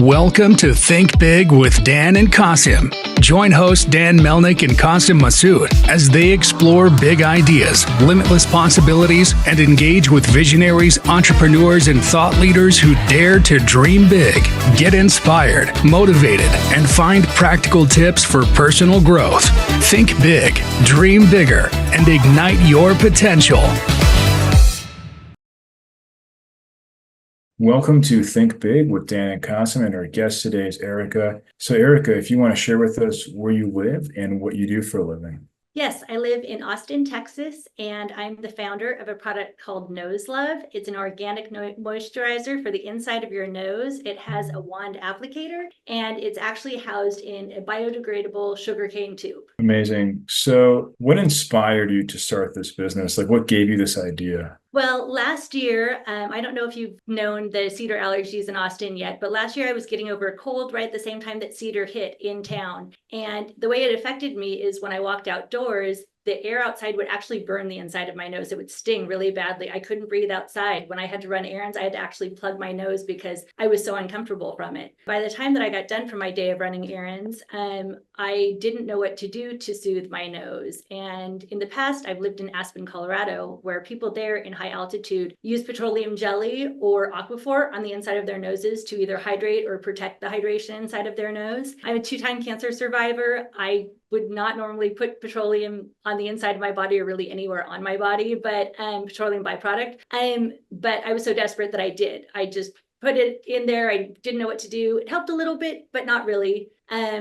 Welcome to Think Big with Dan and Qasim. Join hosts Dan Melnick and Qasim Masood as they explore big ideas, limitless possibilities, and engage with visionaries, entrepreneurs, and thought leaders who dare to dream big, get inspired, motivated, and find practical tips for personal growth. Think big, dream bigger, and ignite your potential. Welcome to Think Big with Dan and Qasim, and our guest today is Erikka. So Erikka, if you want to share with us where you live and what you do for a living. Yes, I live in Austin, Texas, and I'm the founder of a product called Nose Love. It's an organic moisturizer for the inside of your nose. It has a wand applicator, and it's actually housed in a biodegradable sugarcane tube. Amazing. So what inspired you to start this business? Like, what gave you this idea? Well, last year, I don't know if you've known the cedar allergies in Austin yet, but last year I was getting over a cold right at the same time that cedar hit in town. And the way it affected me is when I walked outdoors, the air outside would actually burn the inside of my nose. It would sting really badly. I couldn't breathe outside. When I had to run errands, I had to actually plug my nose because I was so uncomfortable from it. By the time that I got done for my day of running errands, I didn't know what to do to soothe my nose. And in the past, I've lived in Aspen, Colorado, where people there in high altitude use petroleum jelly or Aquaphor on the inside of their noses to either hydrate or protect the hydration inside of their nose. I'm a two-time cancer survivor. I would not normally put petroleum on the inside of my body or really anywhere on my body, but petroleum byproduct. But I was so desperate that I did. I just put it in there. I didn't know what to do. It helped a little bit, but not really.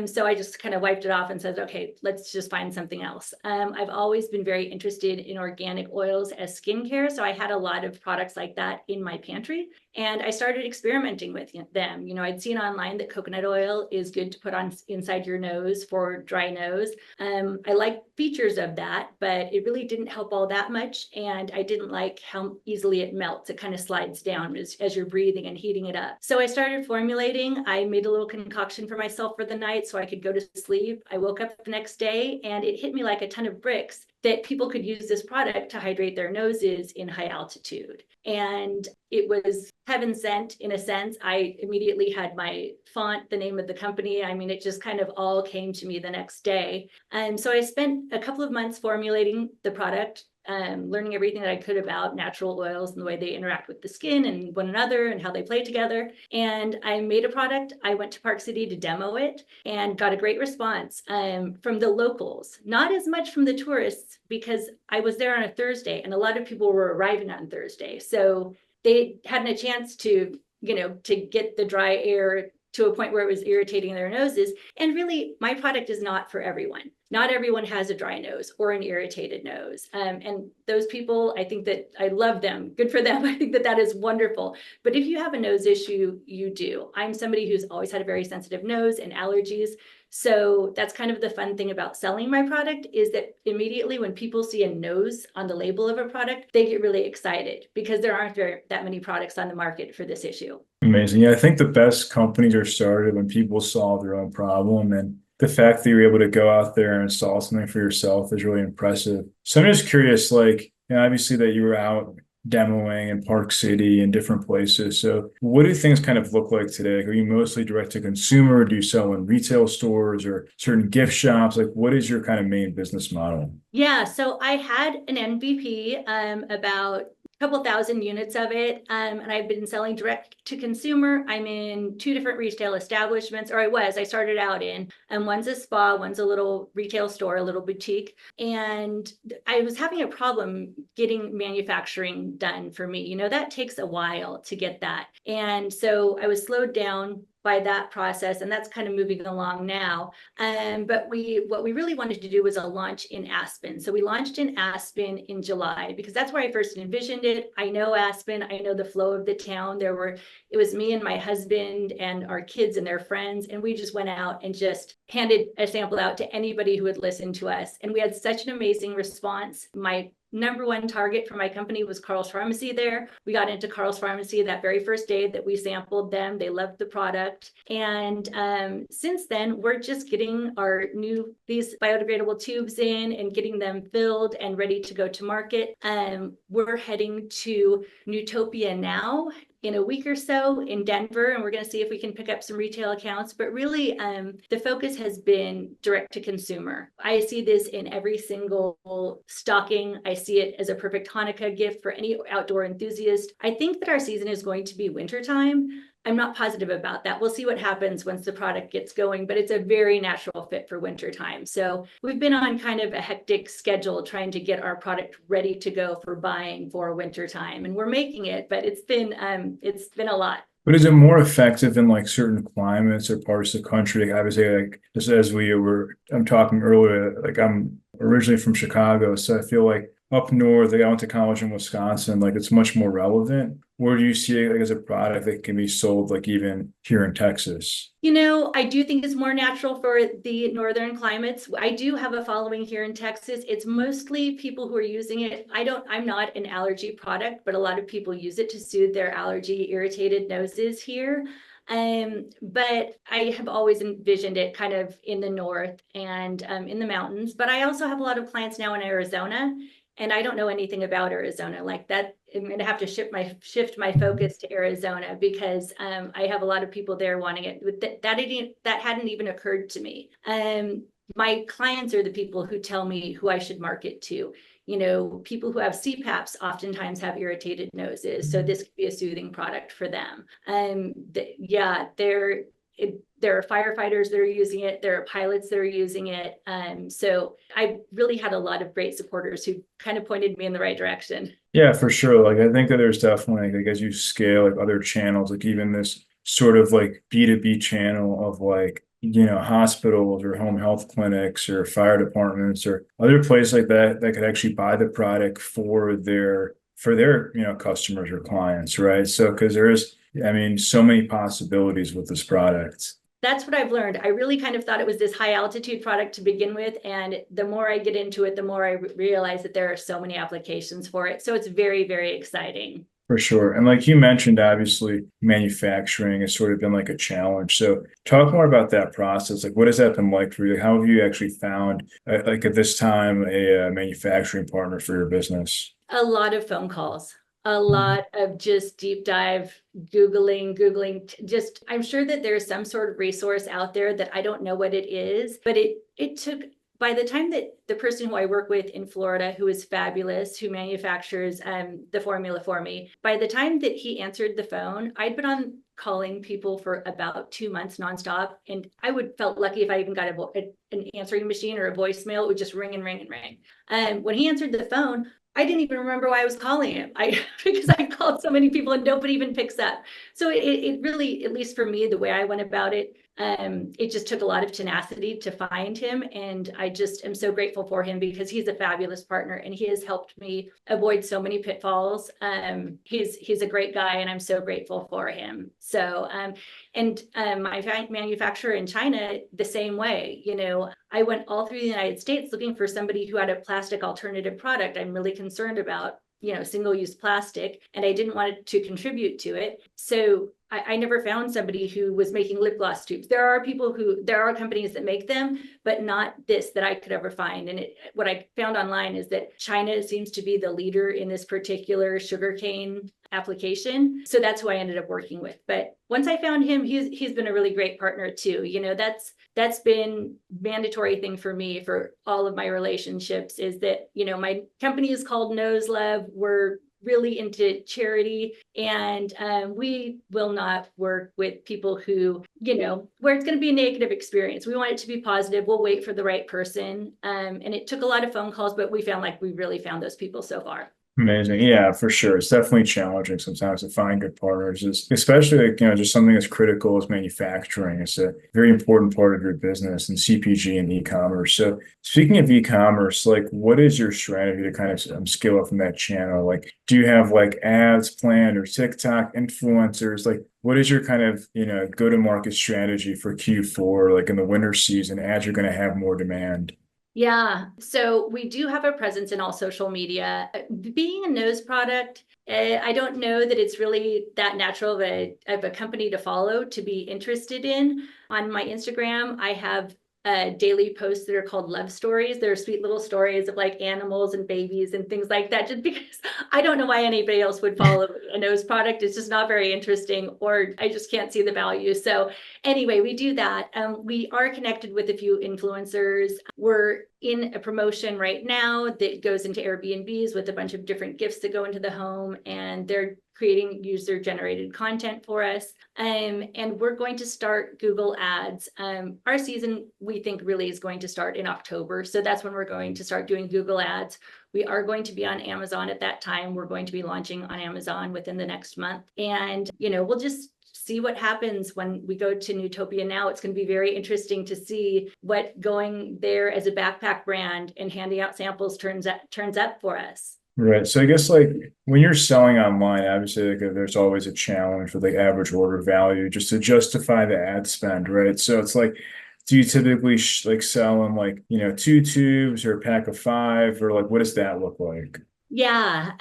So I just kind of wiped it off and said, okay, let's just find something else. I've always been very interested in organic oils as skincare. So I had a lot of products like that in my pantry. And I started experimenting with them. You know, I'd seen online that coconut oil is good to put on inside your nose for dry nose. I like features of that, but it really didn't help all that much. And I didn't like how easily it melts. It kind of slides down as you're breathing and heating it up. So I started formulating. I made a little concoction for myself for the night so I could go to sleep. I woke up the next day and it hit me like a ton of bricks that people could use this product to hydrate their noses in high altitude. And it was heaven sent in a sense. I immediately had my font, the name of the company. I mean, it just kind of all came to me the next day. And so I spent a couple of months formulating the product, learning everything that I could about natural oils and the way they interact with the skin and one another and how they play together. And I made a product. I went to Park City to demo it and got a great response from the locals, not as much from the tourists, because I was there on a Thursday and a lot of people were arriving on Thursday. So they hadn't a chance to get the dry air to a point where it was irritating their noses. And really, my product is not for everyone. Not everyone has a dry nose or an irritated nose. And those people, I think that I love them. Good for them. I think that that is wonderful. But if you have a nose issue, you do. I'm somebody who's always had a very sensitive nose and allergies. So that's kind of the fun thing about selling my product is that immediately when people see a nose on the label of a product, they get really excited because there aren't that many products on the market for this issue. Amazing. Yeah, I think the best companies are started when people solve their own problem, and the fact that you're able to go out there and solve something for yourself is really impressive. So I'm just curious, obviously that you were out demoing in Park City and different places. So what do things kind of look like today? Are you mostly direct to consumer? Do you sell in retail stores or certain gift shops? Like, what is your kind of main business model? Yeah, so I had an MVP about couple thousand units of it. And I've been selling direct to consumer. I'm in 2 different retail establishments, or I started out in, and one's a spa, one's a little retail store, a little boutique. And I was having a problem getting manufacturing done for me. You know, that takes a while to get that. And so I was slowed down by that process, and that's kind of moving along now. But what we really wanted to do was a launch in Aspen. So we launched in Aspen in July because that's where I first envisioned it. I know Aspen, I know the flow of the town. It was me and my husband and our kids and their friends, and we just went out and just handed a sample out to anybody who would listen to us. And we had such an amazing response. My number one target for my company was Carl's Pharmacy there. We got into Carl's Pharmacy that very first day that we sampled them. They loved the product. And since then, we're just getting these biodegradable tubes in and getting them filled and ready to go to market. We're heading to Newtopia now in a week or so in Denver, and we're going to see if we can pick up some retail accounts. But really, the focus has been direct to consumer. I see this in every single stocking. I see it as a perfect Hanukkah gift for any outdoor enthusiast. I think that our season is going to be wintertime. I'm not positive about that. We'll see what happens once the product gets going, but it's a very natural fit for wintertime. So we've been on kind of a hectic schedule trying to get our product ready to go for buying for wintertime. And we're making it, but it's been a lot. But is it more effective in like certain climates or parts of the country? Like obviously, like just as I'm talking earlier, like I'm originally from Chicago, so I feel like up north, like I went to college in Wisconsin, like it's much more relevant. Where do you see it like as a product that can be sold like even here in Texas? I do think it's more natural for the northern climates. I do have a following here in Texas. It's mostly people who are using it. I'm not an allergy product, but a lot of people use it to soothe their allergy irritated noses here. But I have always envisioned it kind of in the north and in the mountains. But I also have a lot of clients now in Arizona. And I don't know anything about Arizona like that. I'm going to have to shift my focus to Arizona because I have a lot of people there wanting it. That hadn't even occurred to me. My clients are the people who tell me who I should market to. People who have CPAPs oftentimes have irritated noses, so this could be a soothing product for them. There are firefighters that are using it. There are pilots that are using it. So I really had a lot of great supporters who kind of pointed me in the right direction. Yeah, for sure. Like I think that there's definitely like as you scale like other channels, like even this sort of like B2B channel of like, hospitals or home health clinics or fire departments or other places like that that could actually buy the product for their customers or clients, right? So because there is, I mean, so many possibilities with this product. That's what I've learned. I really kind of thought it was this high altitude product to begin with. And the more I get into it, the more I realize that there are so many applications for it. So it's very, very exciting. For sure. And like you mentioned, obviously manufacturing has sort of been like a challenge. So talk more about that process. Like what has that been like for you? How have you actually found like at this time a manufacturing partner for your business? A lot of phone calls. A lot of just deep dive Googling, just I'm sure that there's some sort of resource out there that I don't know what it is, but it took by the time that the person who I work with in Florida, who is fabulous, who manufactures the formula for me, by the time that he answered the phone, I'd been on calling people for about 2 months nonstop. And I would felt lucky if I even got an answering machine or a voicemail. It would just ring and ring and ring. And when he answered the phone, I didn't even remember why I was calling him. Because I called so many people and nobody even picks up. So it really, at least for me, the way I went about it, it just took a lot of tenacity to find him. And I just am so grateful for him because he's a fabulous partner and he has helped me avoid so many pitfalls. He's a great guy and I'm so grateful for him. So, my manufacturer in China, the same way, I went all through the United States looking for somebody who had a plastic alternative product. I'm really concerned about single-use plastic, and I didn't want it to contribute to it. So I never found somebody who was making lip gloss tubes. There are companies that make them, but not this that I could ever find. And what I found online is that China seems to be the leader in this particular sugarcane application. So that's who I ended up working with. But once I found him, he's been a really great partner too. That's been mandatory thing for me for all of my relationships is that, my company is called Nose Love. We're really into charity and we will not work with people who, where it's going to be a negative experience. We want it to be positive. We'll wait for the right person. And it took a lot of phone calls, but we really found those people so far. Amazing. Yeah, for sure. It's definitely challenging sometimes to find good partners, especially like, just something as critical as manufacturing. It's a very important part of your business and CPG and e-commerce. So speaking of e-commerce, like what is your strategy to kind of scale up from that channel? Like, do you have like ads planned or TikTok influencers? Like, what is your kind of, go-to-market strategy for Q4, like in the winter season, as you're going to have more demand? Yeah, so we do have a presence in all social media. Being a nose product, I don't know that it's really that natural of a company to follow to be interested in. On my Instagram, I have daily posts that are called love stories. They're sweet little stories of like animals and babies and things like that, just because I don't know why anybody else would follow a nose product. It's just not very interesting, or I just can't see the value. So anyway, we do that. We are connected with a few influencers. We're in a promotion right now that goes into Airbnbs with a bunch of different gifts that go into the home, and they're creating user generated content for us. And we're going to start Google Ads. Our season, we think, really is going to start in October. So that's when we're going to start doing Google Ads. We are going to be on Amazon at that time. We're going to be launching on Amazon within the next month. And, we'll just see what happens when we go to Newtopia now. It's going to be very interesting to see what going there as a backpack brand and handing out samples turns up for us. Right. So I guess like when you're selling online, obviously like there's always a challenge with like average order value just to justify the ad spend, right? So it's like, do you typically like sell them like, 2 tubes or a pack of 5, or like what does that look like? Yeah,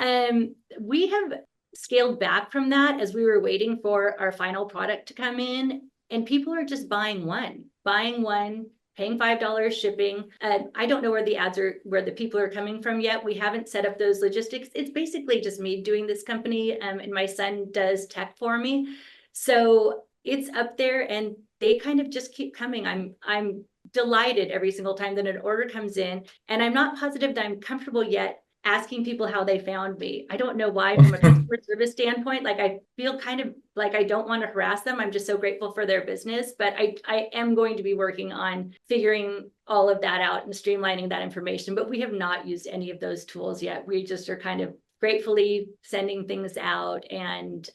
we have scaled back from that as we were waiting for our final product to come in, and people are just buying one, paying $5 shipping. I don't know where the people are coming from yet. We haven't set up those logistics. It's basically just me doing this company, and my son does tech for me. So it's up there, and they kind of just keep coming. I'm delighted every single time that an order comes in, and I'm not positive that I'm comfortable yet asking people how they found me. I don't know why, from a customer service standpoint, like I feel kind of like I don't want to harass them. I'm just so grateful for their business, but I am going to be working on figuring all of that out and streamlining that information. But we have not used any of those tools yet. We just are kind of gratefully sending things out. And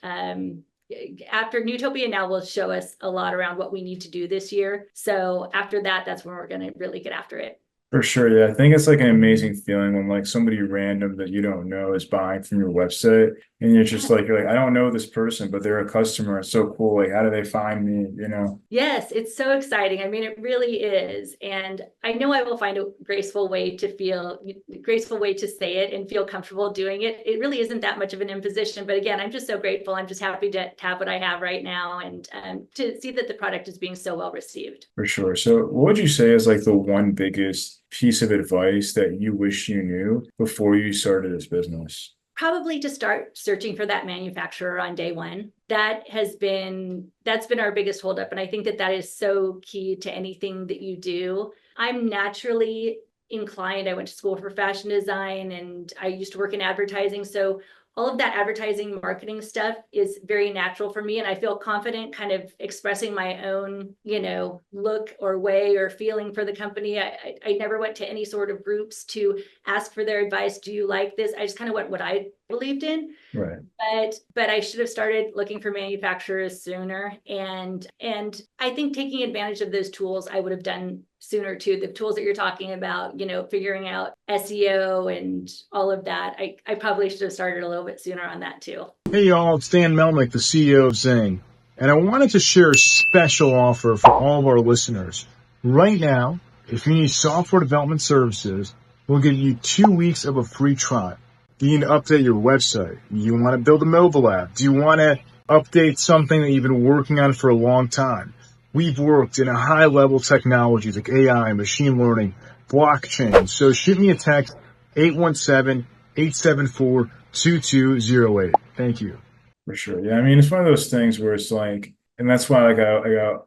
after Newtopia now will show us a lot around what we need to do this year. So after that, that's when we're going to really get after it. For sure, yeah. I think it's like an amazing feeling when like somebody random that you don't know is buying from your website, and you're like, I don't know this person, but they're a customer. It's so cool. Like, how do they find me? Yes, it's so exciting. I mean, it really is. And I know I will find a graceful way to say it and feel comfortable doing it. It really isn't that much of an imposition. But again, I'm just so grateful. I'm just happy to have what I have right now, and to see that the product is being so well received. For sure. So what would you say is like the one biggest piece of advice that you wish you knew before you started this business? Probably to start searching for that manufacturer on day one. That's been our biggest holdup. And I think that is so key to anything that you do. I'm naturally inclined. I went to school for fashion design, and I used to work in advertising. So all of that advertising marketing stuff is very natural for me. And I feel confident kind of expressing my own, look or way or feeling for the company. I never went to any sort of groups to ask for their advice. Do you like this? I just kind of went what I believed in. Right. But I should have started looking for manufacturers sooner. And I think taking advantage of those tools, I would have done sooner too. The tools that you're talking about, figuring out SEO and all of that. I probably should have started a little bit sooner on that too. Hey y'all, it's Dan Melnick, the CEO of Zing. And I wanted to share a special offer for all of our listeners. Right now, if you need software development services, we'll give you 2 weeks of a free trial. Do you need to update your website? Do you want to build a mobile app? Do you want to update something that you've been working on for a long time? We've worked in a high-level technologies like AI, machine learning, blockchain. So shoot me a text, 817-874-2208. Thank you. For sure. Yeah. I mean, it's one of those things where it's like, and that's why like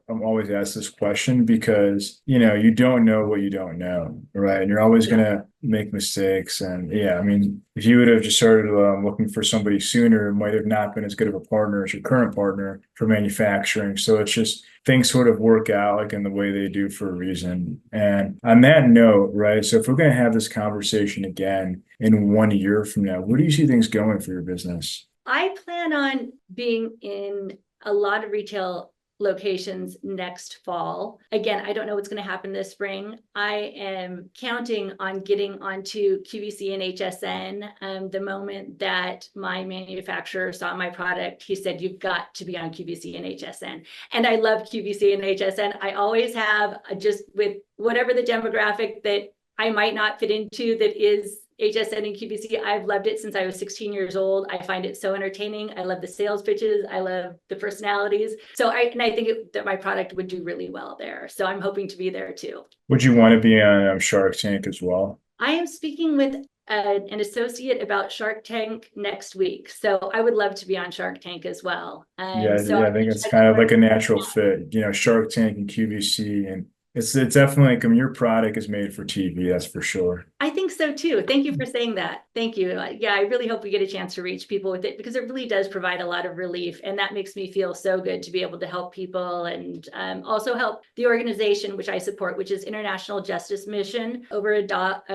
I'm always asked this question, because you don't know what you don't know, right? And you're always gonna make mistakes. And yeah, I mean, if you would have just started looking for somebody sooner, it might have not been as good of a partner as your current partner for manufacturing. So it's just things sort of work out like in the way they do for a reason. And on that note, right? So if we're gonna have this conversation again in 1 year from now, where do you see things going for your business? I plan on being in a lot of retail locations next fall. Again, I don't know what's going to happen this spring. I am counting on getting onto QVC and HSN. The moment that my manufacturer saw my product, he said, "You've got to be on QVC and HSN." And I love QVC and HSN. I always have, just with whatever the demographic that I might not fit into that is HSN and QVC. I've loved it since I was 16 years old. I find it so entertaining. I love the sales pitches. I love the personalities. So I think that my product would do really well there. So I'm hoping to be there too. Would you want to be on Shark Tank as well? I am speaking with an associate about Shark Tank next week. So I would love to be on Shark Tank as well. Yeah, I think it's kind of like a natural fit, Shark Tank and QVC, and it's definitely like, your product is made for TV, that's for sure. I think so too. Thank you for saying that. Thank you. Yeah, I really hope we get a chance to reach people with it because it really does provide a lot of relief. And that makes me feel so good to be able to help people and also help the organization, which I support, which is International Justice Mission. Over a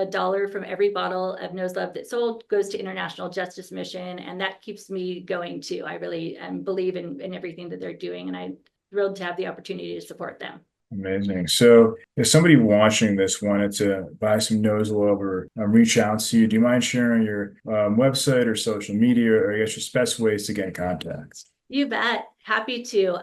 dollar from every bottle of Nose Love that's sold goes to International Justice Mission. And that keeps me going too. I really believe in everything that they're doing. And I'm thrilled to have the opportunity to support them. Amazing. So if somebody watching this wanted to buy some nose love or reach out to you, do you mind sharing your website or social media, or I guess just best ways to get in contact? You bet. Happy to.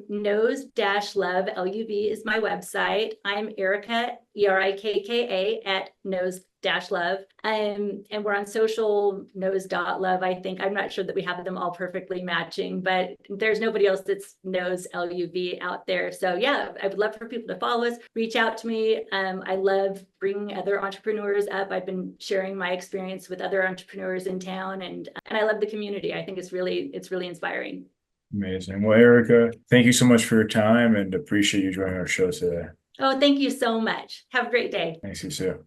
Nose-Love, L-U-V is my website. I'm Erikka, E-R-I-K-K-A at Nose-Love. And we're on social, Nose.love, I think. I'm not sure that we have them all perfectly matching, but there's nobody else that's Nose L-U-V out there. So yeah, I would love for people to follow us, reach out to me. I love bringing other entrepreneurs up. I've been sharing my experience with other entrepreneurs in town, and I love the community. I think it's really inspiring. Amazing. Well, Erikka, thank you so much for your time and appreciate you joining our show today. Oh, thank you so much. Have a great day. Thanks, you too.